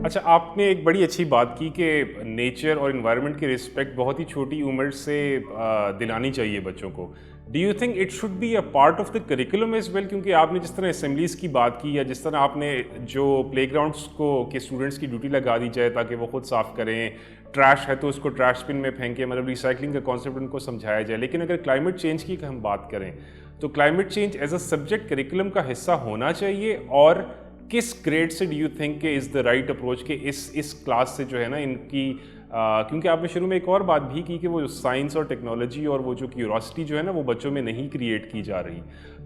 اچھا، آپ نے ایک بڑی اچھی بات کی کہ نیچر اور انوائرمنٹ کی رسپیکٹ بہت ہی چھوٹی عمر سے دلانی چاہیے بچوں کو. Do you think it should be a part of the curriculum as well? کیونکہ آپ نے جس طرح اسمبلیز کی بات کی یا جس طرح آپ نے جو پلے گراؤنڈس کو کہ اسٹوڈنٹس کی ڈیوٹی لگا دی جائے تاکہ وہ خود صاف کریں، ٹریش ہے تو اس کو ٹریش بن میں پھینکیں، مطلب ریسائکلنگ کا کانسیپٹ ان کو سمجھایا جائے. لیکن اگر کلائمیٹ چینج کی ہم بات کریں تو climate change as a subject curriculum کا حصہ ہونا چاہیے، اور کس گریڈ سے ڈو یو تھنک کہ از دا رائٹ اپروچ کہ اس کلاس سے جو ہے نا ان کی کیونکہ آپ نے شروع میں ایک اور بات بھی کی کہ وہ سائنس اور ٹیکنالوجی اور وہ جو کیوریاسٹی جو ہے نا وہ بچوں میں نہیں کریٹ کی جا رہی.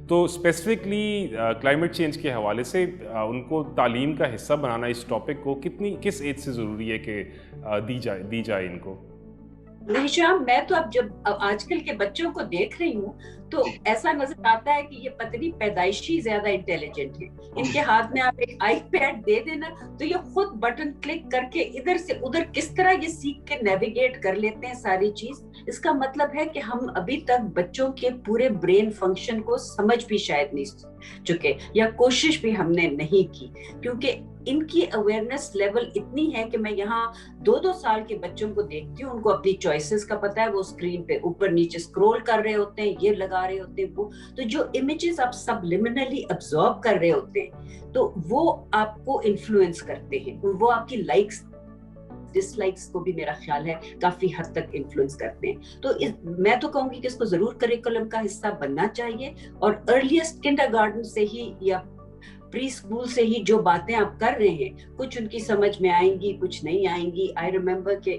تو اسپیسیفکلی کلائمیٹ چینج کے حوالے سے ان کو تعلیم کا حصہ بنانا اس ٹاپک کو کس ایج سے ضروری ہے کہ دی جائے ان کو؟ نہیں شام، میں تو اب جب آج کل کے بچوں کو دیکھ رہی ہوں تو ایسا نظر آتا ہے کہ یہ پتلی پیدائشی زیادہ انٹیلیجنٹ ہے. ان کے ہاتھ میں آپ ایک آئی پیڈ دے دینا تو یہ خود بٹن کلک کر کے ادھر سے ادھر کس طرح یہ سیکھ کے نیویگیٹ کر لیتے ہیں ساری چیز. اس کا مطلب ہے کہ ہم ابھی تک بچوں کے پورے برین فنکشن کو سمجھ بھی شاید نہیں چکے، یا کوشش بھی ہم نے نہیں کی، کیونکہ ان کی اویئرنیس لیول اتنی ہے کہ میں یہاں 2 سال کے بچوں کو دیکھتی ہوں، ان کو اپنی چوائسز کا پتا ہے، وہ اسکرین پہ اوپر نیچے اسکرول کر رہے ہوتے ہیں، یہ لگا رہے ہوتے ہیں، وہ تو جو امیجز آپ سبلیمنلی ابزارو کر رہے ہوتے ہیں تو وہ آپ کو انفلوئنس کرتے ہیں، وہ آپ کی لائکس ڈس لائکس کو بھی میرا خیال ہے کافی حد تک انفلوئنس کرتے ہیں. تو میں تو کہوں گی کہ اس کو ضرور کریکولم کا حصہ بننا چاہیے، اور ارلیسٹ کنڈر گارڈن سے ہی یا پری اسکول سے ہی جو باتیں آپ کر رہے ہیں کچھ ان کی سمجھ میں آئیں گی، کچھ نہیں آئیں گی. آئی ریمبر کہ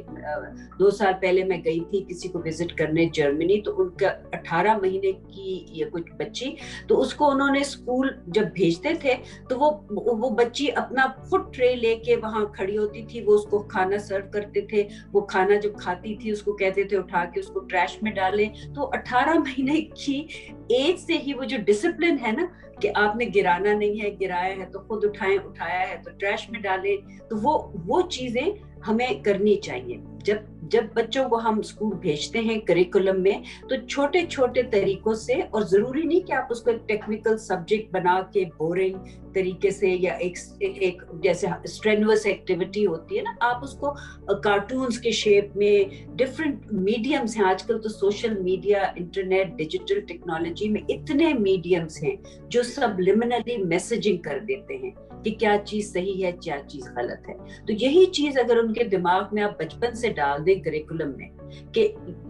2 سال پہلے میں گئی تھی کسی کو وزٹ کرنے جرمنی، تو ان کا 18 مہینے کی یہ کچھ بچی، تو اس کو انہوں نے اسکول جب بھیجتے تھے تو وہ بچی اپنا خود ٹرے لے کے وہاں کھڑی ہوتی تھی، وہ اس کو کھانا سرو کرتے تھے، وہ کھانا جب کھاتی تھی اس کو کہتے تھے اٹھا کے اس کو ٹریش میں ڈالیں. تو 18 مہینے کی ایج سے ہی وہ جو ڈسپلن ہے نا کہ آپ نے گرانا نہیں ہے، گرایا ہے تو خود اٹھائیں، اٹھایا ہے تو ٹریش میں ڈالیں، تو وہ چیزیں ہمیں کرنی چاہیے. جب بچوں کو ہم اسکول بھیجتے ہیں کریکولم میں تو چھوٹے چھوٹے طریقوں سے، اور ضروری نہیں کہ آپ اس کو ایک ٹیکنیکل سبجیکٹ بنا کے بورنگ طریقے سے، یا ایک جیسے اسٹرینوس ایکٹیویٹی ہوتی ہے نا، آپ اس کو کارٹونز کے شیپ میں، ڈفرینٹ میڈیمز ہیں آج کل تو، social media, internet, digital technology میں اتنے میڈیمز ہیں جو سبلیمنلی میسجنگ کر دیتے ہیں کہ کیا چیز صحیح ہے، کیا چیز غلط ہے. تو یہی چیز اگر ان کے دماغ میں آپ بچپن سے ڈال دیں کریکولم میں کہ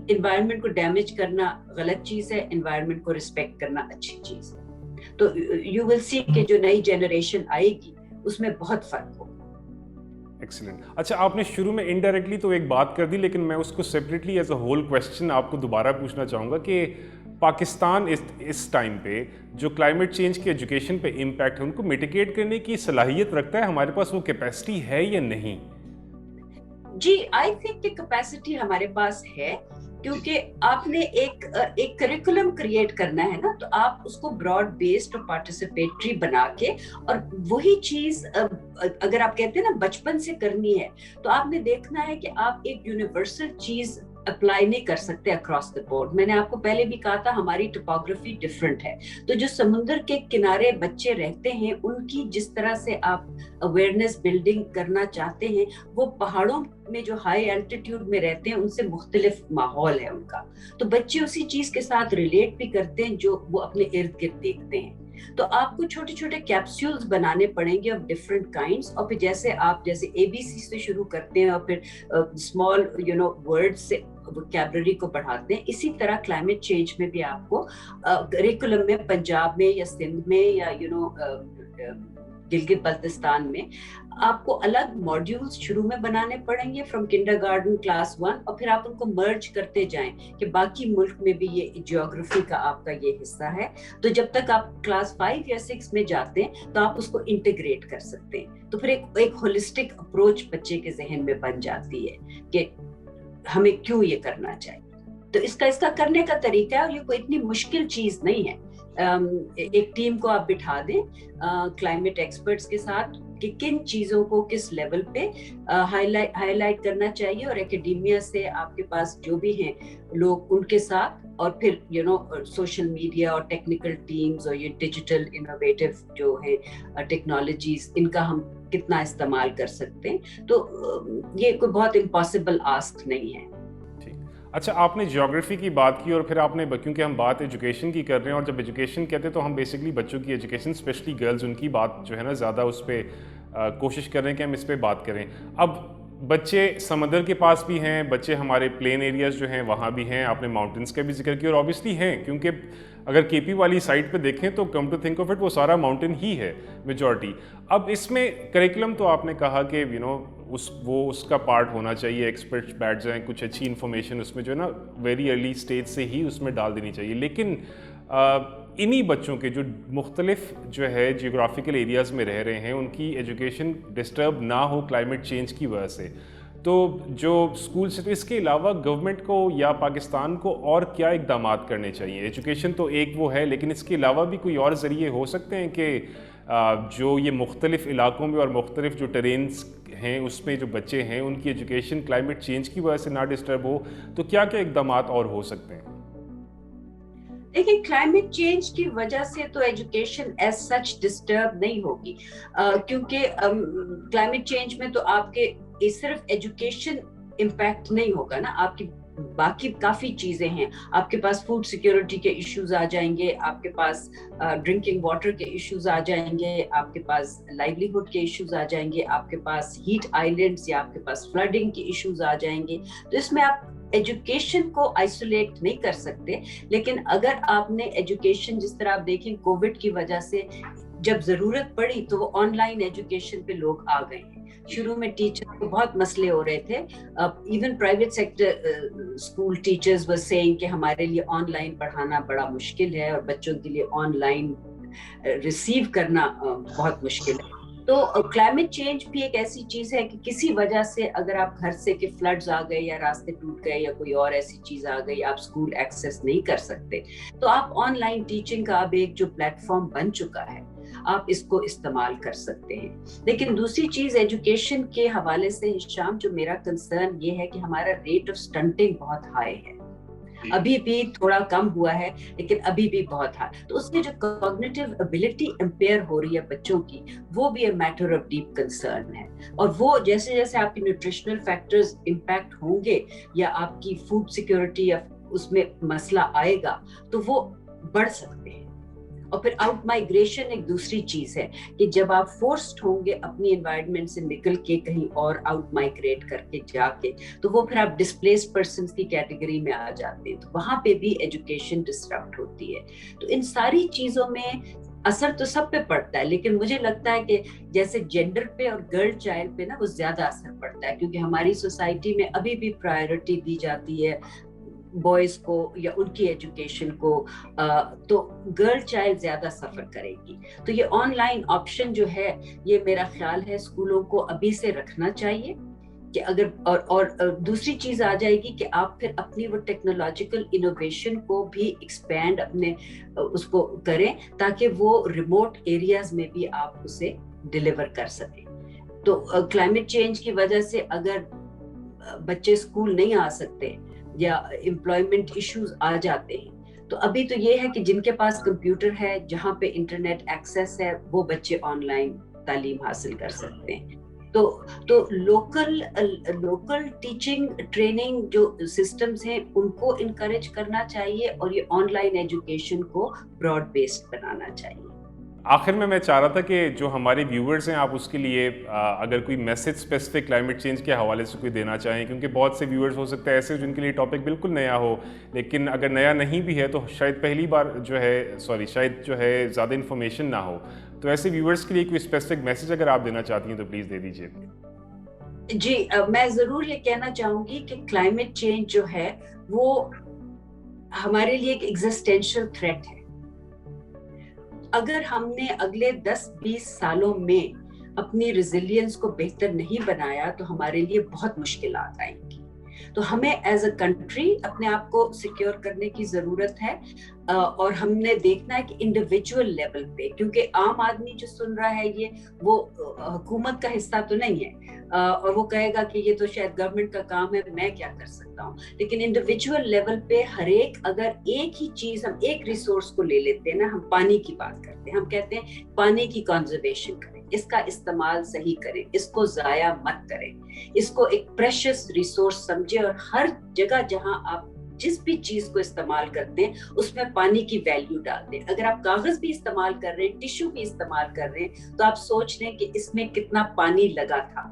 انوائرمنٹ کو ڈیمیج کرنا غلط چیز ہے، انوائرمنٹ کو ریسپیکٹ کرنا اچھی چیز ہے، تو یو ول سی کہ جو نئی جنریشن آئے گی اس میں بہت فرق ہوگا. ایکسلنٹ. اچھا، آپ نے شروع میں انڈائریکٹلی تو ایک بات کر دی، لیکن میں اس کو separately as a whole question آپ کو دوبارہ پوچھنا چاہوں گا کہ پاکستان اس ٹائم پہ جو کلائمیٹ چینج کے ایجوکیشن پہ امپیکٹ ہے ان کو میٹیگیٹ کرنے کی صلاحیت رکھتا ہے؟ ہمارے پاس وہ کیپیسٹی ہے یا نہیں؟ جی آئی تھنک کہ کیپیسٹی ہمارے پاس ہے، کیونکہ آپ نے ایک کریکولم کریٹ کرنا ہے نا، تو آپ اس کو براڈ بیسڈ اور پارٹیسپیٹری بنا کے، اور وہی چیز اگر آپ کہتے ہیں نا بچپن سے کرنی ہے تو آپ نے دیکھنا ہے کہ آپ ایک یونیورسل چیز اپلائی نہیں کر سکتے اکراس دا بورڈ. میں نے آپ کو پہلے بھی کہا تھا ہماری ٹپوگرافی ڈفرینٹ ہے، تو جو سمندر کے کنارے بچے رہتے ہیں ان کی جس طرح سے آپ اویئرنیس بلڈنگ کرنا چاہتے ہیں، وہ پہاڑوں میں جو ہائی الٹیٹیوڈ میں رہتے ہیں ان سے مختلف ماحول ہے ان کا، تو بچے اسی چیز کے ساتھ ریلیٹ بھی کرتے ہیں جو وہ اپنے ارد گرد دیکھتے ہیں. تو آپ کو چھوٹے چھوٹے کیپسولز بنانے پڑیں گے آف ڈفرینٹ کائنڈس، اور پھر جیسے ABC سے شروع کرتے ہیں اور پھر اسمال ورڈ سے ووکیبلری کو بڑھاتے ہیں، اسی طرح کلائمیٹ چینج میں بھی آپ کو کریکولم میں پنجاب میں یا سندھ میں یا گلگت بلتستان میں آپ کو الگ ماڈیولز شروع میں بنانے پڑیں گے فرام کنڈر گارڈن کلاس 1، اور پھر آپ ان کو مرج کرتے جائیں کہ باقی ملک میں بھی یہ جیوگرافی کا آپ کا یہ حصہ ہے. تو جب تک آپ کلاس 5 یا 6 میں جاتے ہیں تو آپ اس کو انٹیگریٹ کر سکتے ہیں، تو پھر ایک ہولسٹک اپروچ بچے کے ذہن میں بن جاتی ہے کہ ہمیں کیوں یہ کرنا چاہیے. تو اس کا کرنے کا طریقہ ہے، اور یہ کوئی اتنی مشکل چیز نہیں ہے. ایک ٹیم کو آپ بٹھا دیں کلائمیٹ ایکسپرٹس کے ساتھ، کہ کن چیزوں کو کس لیول پہ ہائی لائٹ کرنا چاہیے, اور اکیڈیمیا سے آپ کے پاس جو بھی ہیں لوگ ان کے ساتھ, اور پھر سوشل میڈیا اور ٹیکنیکل ٹیمز اور یہ ڈیجیٹل انوویٹو جو ہے ٹیکنالوجیز, ان کا ہم کتنا استعمال کر سکتے ہیں. تو یہ کوئی بہت امپاسبل آسک نہیں ہے. اچھا, آپ نے جیوگرافی کی بات کی اور پھر آپ نے, کیونکہ ہم بات ایجوکیشن کی کر رہے ہیں, اور جب ایجوکیشن کہتے ہیں تو ہم بیسکلی بچوں کی ایجوکیشن, اسپیشلی گرلز, ان کی بات جو ہے نا زیادہ اس پہ کوشش کر رہے ہیں کہ ہم اس پہ بات کریں. اب بچے سمندر کے پاس بھی ہیں, بچے ہمارے پلین ایریاز جو ہیں وہاں بھی ہیں, آپ نے ماؤنٹینس کا بھی ذکر کیا, اور اوبیسلی ہیں, کیونکہ اگر کے پی والی سائڈ پہ دیکھیں تو come to think of it وہ سارا ماؤنٹین ہی ہے میجورٹی. اب اس میں کریکولم تو آپ نے کہا کہ اس کا پارٹ ہونا چاہیے, ایکسپرٹس بیٹھ جائیں, کچھ اچھی انفارمیشن اس میں جو ہے نا ویری ارلی اسٹیج سے ہی اس میں ڈال دینی چاہیے. لیکن انہی بچوں کے جو مختلف جو ہے جیوگرافیکل ایریاز میں رہ رہے ہیں, ان کی ایجوکیشن ڈسٹرب نہ ہو کلائمیٹ چینج کی وجہ سے, تو جو اسکول سے, تو اس کے علاوہ گورنمنٹ کو یا پاکستان کو اور کیا اقدامات کرنے چاہیے؟ ایجوکیشن تو ایک وہ ہے, لیکن اس کے علاوہ بھی کوئی اور ذریعے ہو سکتے ہیں کہ جو یہ مختلف علاقوں میں اور مختلف جو ٹرینز ہیں اس میں جو بچے ہیں ان کی ایجوکیشن کلائمیٹ چینج کی وجہ سے نہ ڈسٹرب ہو, تو کیا کیا اقدامات اور ہو سکتے ہیں؟ دیکھیں, کلائمیٹ چینج کی وجہ سے تو ایجوکیشن ایز سچ ڈسٹرب نہیں ہوگی, کیونکہ کلائمیٹ چینج میں تو آپ کے صرف ایجوکیشن امپیکٹ نہیں ہوگا نا, آپ کی باقی کافی چیزیں ہیں. آپ کے پاس فوڈ سیکیورٹی کے ایشوز آ جائیں گے, آپ کے پاس ڈرنکنگ واٹر کے ایشوز آ جائیں گے, آپ کے پاس لائیولیہڈ کے ایشوز آ جائیں گے, آپ کے پاس ہیٹ آئیلینڈز یا آپ کے پاس فلڈنگ کے ایشوز آ جائیں گے. تو اس میں آپ ایجوکیشن کو آئسولیٹ نہیں کر سکتے, لیکن اگر آپ نے ایجوکیشن, جس طرح آپ دیکھیں کووڈ کی وجہ سے جب ضرورت پڑی تو وہ آن لائن ایجوکیشن پہ لوگ آ گئے ہیں. شروع میں ٹیچر کو بہت مسئلے ہو رہے تھے, even private sector school teachers were seeing کہ ہمارے لیے آن لائن پڑھانا بڑا مشکل ہے اور بچوں کے لیے آن لائن ریسیو کرنا بہت مشکل ہے. تو کلائمیٹ چینج بھی ایک ایسی چیز ہے کہ کسی وجہ سے اگر آپ گھر سے کہ فلڈز آ گئے یا راستے ٹوٹ گئے یا کوئی اور ایسی چیز آ گئی, آپ اسکول ایکسیس نہیں کر سکتے, تو آپ آن لائن ٹیچنگ کا اب ایک جو پلیٹ فارم بن چکا ہے, آپ اس کو استعمال کر سکتے ہیں. لیکن دوسری چیز ایجوکیشن کے حوالے سے ہشام, جو میرا کنسرن یہ ہے کہ ہمارا ریٹ آف سٹنٹنگ بہت ہائی ہے. ابھی بھی تھوڑا کم ہوا ہے لیکن ابھی بھی بہت ہے. تو اس میں جو کوگنیٹو ایبلٹی امپیئر ہو رہی ہے بچوں کی, وہ بھی ایک میٹر آف ڈیپ کنسرن ہے. اور وہ جیسے جیسے آپ کی نیوٹریشنل فیکٹرز امپیکٹ ہوں گے یا آپ کی فوڈ سیکیورٹی یا اس میں مسئلہ آئے گا, تو وہ بڑھ سکتے ہیں. اور پھر آؤٹ مائگریشن ایک دوسری چیز ہے کہ جب آپ فورسڈ ہوں گے اپنی انوائرمنٹ سے نکل کے کہیں اور آؤٹ مائگریٹ کر کے جا کے, تو وہ پھر آپ ڈسپلیسڈ پرسنس کی کیٹیگری میں آ جاتے ہیں, تو وہاں پہ بھی ایجوکیشن ڈسرپٹ ہوتی ہے. تو ان ساری چیزوں میں اثر تو سب پہ پڑتا ہے, لیکن مجھے لگتا ہے کہ جیسے جینڈر پہ اور گرل چائلڈ پہ نا وہ زیادہ اثر پڑتا ہے, کیونکہ ہماری سوسائٹی میں ابھی بھی پرائیورٹی دی جاتی ہے بوائز کو یا ان کی ایجوکیشن کو, تو گرل چائلڈ زیادہ سفر کرے گی. تو یہ آن لائن آپشن جو ہے, یہ میرا خیال ہے اسکولوں کو ابھی سے رکھنا چاہیے کہ اگر اور دوسری چیز آ جائے گی کہ آپ پھر اپنی وہ ٹیکنالوجیکل انوویشن کو بھی ایکسپینڈ اپنے اس کو کریں تاکہ وہ ریموٹ ایریاز میں بھی آپ اسے ڈیلیور کر سکیں. تو کلائمیٹ چینج کی وجہ سے اگر بچے اسکول نہیں آ سکتے یا امپلائمنٹ ایشوز آ جاتے ہیں, تو ابھی تو یہ ہے کہ جن کے پاس کمپیوٹر ہے, جہاں پہ انٹرنیٹ ایکسیس ہے, وہ بچے آن لائن تعلیم حاصل کر سکتے ہیں. تو لوکل ٹیچنگ ٹریننگ جو سسٹمز ہیں ان کو انکریج کرنا چاہیے, اور یہ آن لائن ایجوکیشن کو براڈ بیسڈ بنانا چاہیے. آخر میں چاہ رہا تھا کہ جو ہمارے ویورز ہیں, آپ اس کے لیے اگر کوئی میسج اسپیسیفک کلائمیٹ چینج کے حوالے سے کوئی دینا چاہیں, کیونکہ بہت سے ویورز ہو سکتا ہے ایسے جن کے لیے ٹاپک بالکل نیا ہو, لیکن اگر نیا نہیں بھی ہے تو شاید پہلی بار شاید زیادہ انفارمیشن نہ ہو, تو ایسے ویورز کے لیے کوئی اسپیسیفک میسج اگر آپ دینا چاہتی ہیں تو پلیز دے دیجیے. جی, میں ضرور یہ کہنا چاہوں گی کہ کلائمیٹ چینج جو ہے وہ ہمارے لیے ایک ایگزسٹینشل تھریٹ ہے. اگر ہم نے اگلے 10-20 سالوں میں اپنی ریزیلینس کو بہتر نہیں بنایا تو ہمارے لیے بہت مشکلات آئیں گی. تو ہمیں ایز اے کنٹری اپنے آپ کو سیکیور کرنے کی ضرورت ہے، اور ہم نے دیکھنا ہے کہ انڈیویجول لیول پہ، کیونکہ عام آدمی جو سن رہا ہے یہ وہ حکومت کا حصہ تو نہیں ہے، اور وہ کہے گا کہ یہ تو شاید گورنمنٹ کا کام ہے، میں کیا کر سکتا ہوں. لیکن انڈیویجول لیول پہ ہر ایک اگر ایک ہی چیز، ہم ایک ریسورس کو لے لیتے ہیں نا، ہم پانی کی بات کرتے ہیں، ہم کہتے ہیں پانی کی کنزرویشن کریں، اس کا استعمال صحیح کریں، اس کو ضائع مت کریں، اس کو ایک پریشس ریسورس سمجھے، اور ہر جگہ جہاں آپ جس بھی چیز کو استعمال کرتے ہیں اس میں پانی کی ویلیو ڈالتے ہیں. اگر آپ کاغذ بھی استعمال کر رہے ہیں، ٹیشو بھی استعمال کر رہے ہیں، تو آپ سوچ لیں کہ اس میں کتنا پانی لگا تھا.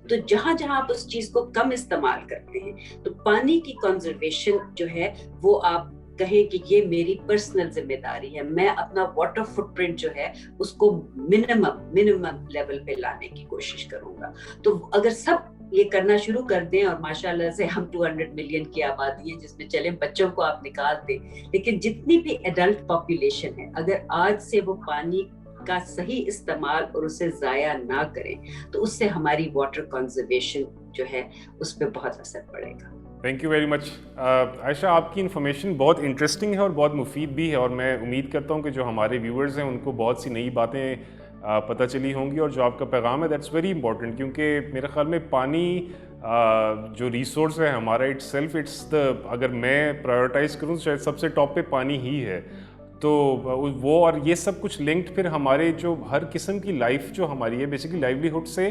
تو جہاں جہاں آپ اس چیز کو کم استعمال کرتے ہیں تو پانی کی کنزرویشن جو ہے وہ آپ کہیں کہ یہ میری پرسنل ذمہ داری ہے، میں اپنا واٹر فٹ پرنٹ جو ہے اس کو منیمم لیول پہ لانے کی کوشش کروں گا. تو اگر سب یہ کرنا شروع کر دیں، اور ماشاءاللہ سے ہم 200 ملین کی آبادی ہے جس میں چلیں بچوں کو آپ نکال دیں، لیکن جتنی بھی ایڈلٹ پاپولیشن ہے اگر آج سے وہ پانی کا صحیح استعمال اور اسے ضائع نہ کریں تو اس سے ہماری واٹر کنزرویشن جو ہے اس پہ بہت اثر پڑے گا. تھینک یو ویری مچ عائشہ. آپ کی انفارمیشن بہت انٹرسٹنگ ہے اور بہت مفید بھی ہے، اور میں امید کرتا ہوں کہ جو ہمارے ویورز ہیں ان کو بہت سی نئی باتیں پتہ چلی ہوں گی، اور جو آپ کا پیغام ہے دیٹس ویری امپورٹنٹ، کیونکہ میرے خیال میں پانی جو ریسورس ہے ہمارا اٹ سیلف اٹس دا، اگر میں پرائیورٹائز کروں شاید سب سے ٹاپ پہ پانی ہی ہے. تو وہ اور یہ سب کچھ لنکڈ پھر ہمارے جو ہر قسم کی لائف جو ہماری ہے بیسیکلی لائیولیہڈ سے،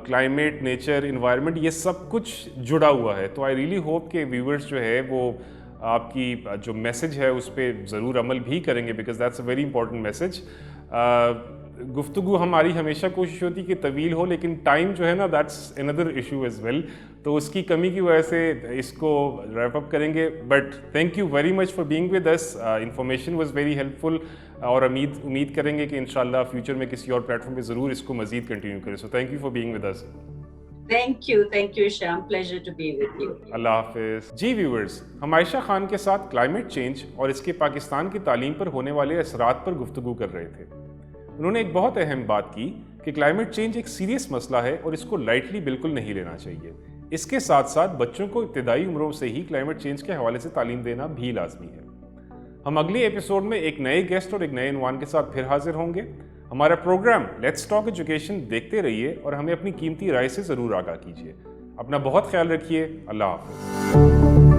کلائمیٹ، نیچر، انوائرمنٹ، یہ سب کچھ جڑا ہوا ہے. تو آئی ریئلی ہوپ کہ ویورز جو ہے وہ آپ کی جو میسج ہے اس پہ ضرور عمل بھی کریں گے، because that's a very important message. گفتگو ہماری ہمیشہ کوشش ہوتی ہے کہ طویل ہو، لیکن ٹائم جو ہے نا دیٹس اندر ایشو ایز ویل، تو اس کی کمی کی وجہ سے اس کو ریپ اپ کریں گے. But thank you very much for being with us. Information was very helpful, اور امید کریں گے کہ انشاءاللہ فیوچر میں کسی اور پلیٹ فارم پہ ضرور اس کو مزید کنٹینیو کریں. So thank you for being with us. Thank you Sham, pleasure to be with you. اللہ حافظ. جی ویورز، ہم عائشہ خان کے ساتھ کلائمیٹ چینج اور اس کے پاکستان کی تعلیم پر ہونے والے اثرات پر گفتگو کر رہے تھے. انہوں نے ایک بہت اہم بات کی کہ کلائمیٹ چینج ایک سیریس مسئلہ ہے اور اس کو لائٹلی بالکل نہیں لینا چاہیے. اس کے ساتھ ساتھ بچوں کو ابتدائی عمروں سے ہی کلائمیٹ چینج کے حوالے سے تعلیم دینا بھی لازمی ہے. ہم اگلے ایپیسوڈ میں ایک نئے گیسٹ اور ایک نئے عنوان کے ساتھ پھر حاضر ہوں گے. ہمارا پروگرام لیٹس ٹاک ایجوکیشن دیکھتے رہیے اور ہمیں اپنی قیمتی رائے سے ضرور آگاہ کیجیے. اپنا بہت خیال رکھیے. اللہ حافظ.